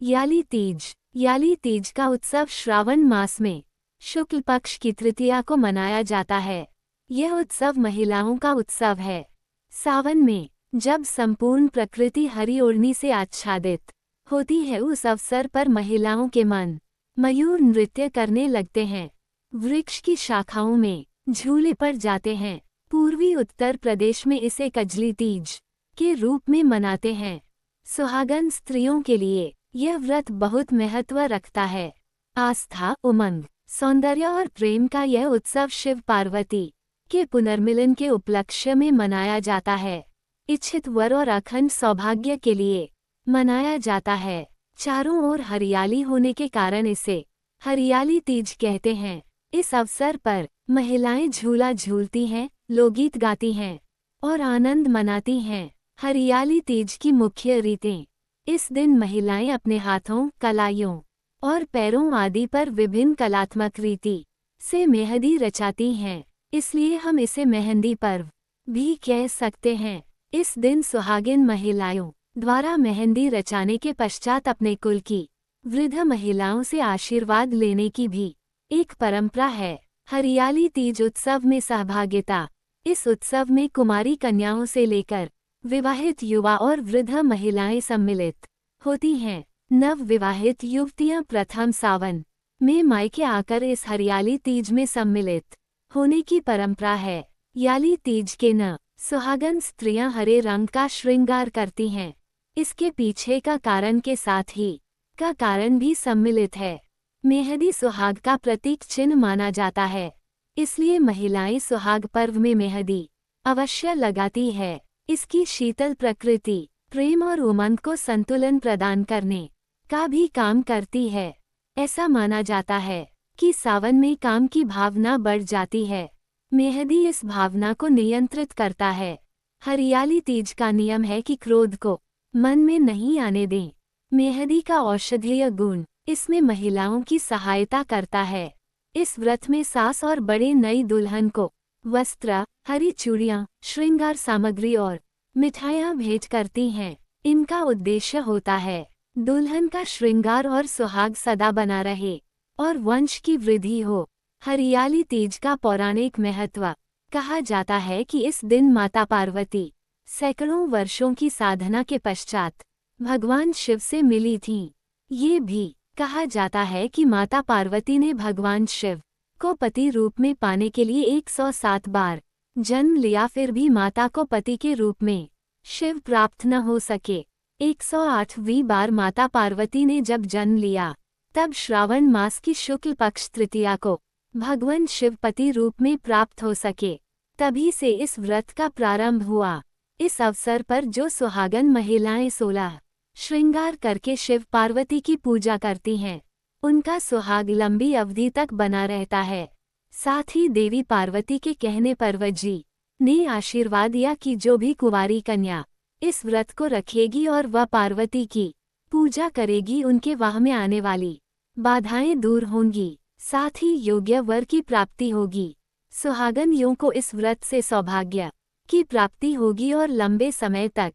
याली तीज। याली तीज का उत्सव श्रावण मास में शुक्ल पक्ष की तृतीया को मनाया जाता है। यह उत्सव महिलाओं का उत्सव है। सावन में जब संपूर्ण प्रकृति हरी ओढ़नी से आच्छादित होती है, उस अवसर पर महिलाओं के मन मयूर नृत्य करने लगते हैं, वृक्ष की शाखाओं में झूले पर जाते हैं। पूर्वी उत्तर प्रदेश में इसे कजली तीज के रूप में मनाते हैं। सुहागन स्त्रियों के लिए यह व्रत बहुत महत्व रखता है। आस्था, उमंग, सौंदर्य और प्रेम का यह उत्सव शिव पार्वती के पुनर्मिलन के उपलक्ष्य में मनाया जाता है। इच्छित वर और अखंड सौभाग्य के लिए मनाया जाता है। चारों ओर हरियाली होने के कारण इसे हरियाली तीज कहते हैं। इस अवसर पर महिलाएं झूला झूलती हैं, लोकगीत गाती हैं और आनंद मनाती हैं। हरियाली तीज की मुख्य रीतें। इस दिन महिलाएं अपने हाथों, कलाइयों और पैरों आदि पर विभिन्न कलात्मक रीति से मेहंदी रचाती हैं, इसलिए हम इसे मेहंदी पर्व भी कह सकते हैं। इस दिन सुहागिन महिलाओं द्वारा मेहंदी रचाने के पश्चात अपने कुल की वृद्ध महिलाओं से आशीर्वाद लेने की भी एक परंपरा है। हरियाली तीज उत्सव में सहभागिता। इस उत्सव में कुमारी कन्याओं से लेकर विवाहित युवा और वृद्ध महिलाएं सम्मिलित होती हैं। नव विवाहित युवतियां प्रथम सावन में मायके आकर इस हरियाली तीज में सम्मिलित होने की परंपरा है। याली तीज के न सुहागन स्त्रियां हरे रंग का श्रृंगार करती हैं। इसके पीछे का कारण के साथ ही का कारण भी सम्मिलित है। मेहंदी सुहाग का प्रतीक चिन्ह माना जाता है, इसलिए महिलाएं सुहाग पर्व में मेहंदी अवश्य लगाती है। इसकी शीतल प्रकृति प्रेम और उमंग को संतुलन प्रदान करने का भी काम करती है। ऐसा माना जाता है कि सावन में काम की भावना बढ़ जाती है। मेहंदी इस भावना को नियंत्रित करता है। हरियाली तीज का नियम है कि क्रोध को मन में नहीं आने दें। मेहंदी का औषधीय गुण इसमें महिलाओं की सहायता करता है। इस व्रत में सास और बड़े नई दुल्हन को वस्त्र, हरी चूड़ियां, श्रृंगार सामग्री और मिठाइयां भेंट करती हैं। इनका उद्देश्य होता है दुल्हन का श्रृंगार और सुहाग सदा बना रहे और वंश की वृद्धि हो। हरियाली तीज का पौराणिक महत्व। कहा जाता है कि इस दिन माता पार्वती सैकड़ों वर्षों की साधना के पश्चात भगवान शिव से मिली थीं। ये भी कहा जाता है कि माता पार्वती ने भगवान शिव को पति रूप में पाने के लिए 107 बार जन्म लिया, फिर भी माता को पति के रूप में शिव प्राप्त न हो सके। 108वीं बार माता पार्वती ने जब जन्म लिया, तब श्रावण मास की शुक्ल पक्ष तृतीया को भगवान शिव पति रूप में प्राप्त हो सके, तभी से इस व्रत का प्रारंभ हुआ। इस अवसर पर जो सुहागन महिलाएं 16 श्रृंगार करके शिव पार्वती की पूजा करती हैं, उनका सुहाग लंबी अवधि तक बना रहता है। साथ ही देवी पार्वती के कहने पर वजी ने आशीर्वाद दिया कि जो भी कुंवारी कन्या इस व्रत को रखेगी और वह पार्वती की पूजा करेगी, उनके वाह में आने वाली बाधाएं दूर होंगी, साथ ही योग्य वर की प्राप्ति होगी। सुहागनियों को इस व्रत से सौभाग्य की प्राप्ति होगी और लंबे समय तक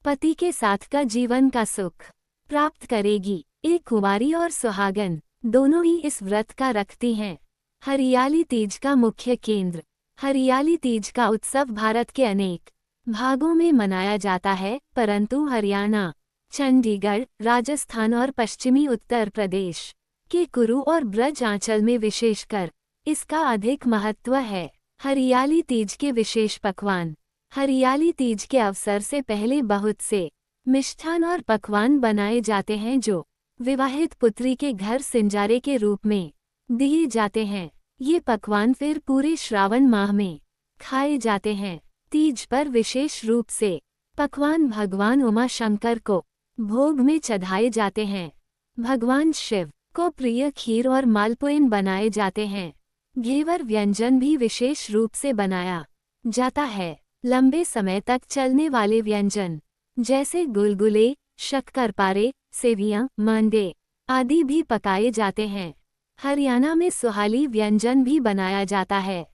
पति के साथ का जीवन का सुख प्राप्त करेगी। एक कुंवारी और सुहागन दोनों ही इस व्रत का रखती हैं। हरियाली तीज का मुख्य केंद्र। हरियाली तीज का उत्सव भारत के अनेक भागों में मनाया जाता है, परंतु हरियाणा, चंडीगढ़, राजस्थान और पश्चिमी उत्तर प्रदेश के कुरु और ब्रज आंचल में विशेषकर इसका अधिक महत्व है। हरियाली तीज के विशेष पकवान। हरियाली तीज के अवसर से पहले बहुत से मिष्ठान और पकवान बनाए जाते हैं, जो विवाहित पुत्री के घर सिंजारे के रूप में दिए जाते हैं। ये पकवान फिर पूरे श्रावण माह में खाए जाते हैं। तीज पर विशेष रूप से पकवान भगवान उमा शंकर को भोग में चढ़ाए जाते हैं। भगवान शिव को प्रिय खीर और मालपुएन बनाए जाते हैं। घेवर व्यंजन भी विशेष रूप से बनाया जाता है। लंबे समय तक चलने वाले व्यंजन जैसे गुलगुले, शक्करपारे, सेवियां, मांडे आदि भी पकाए जाते हैं। हरियाणा में सुहाली व्यंजन भी बनाया जाता है।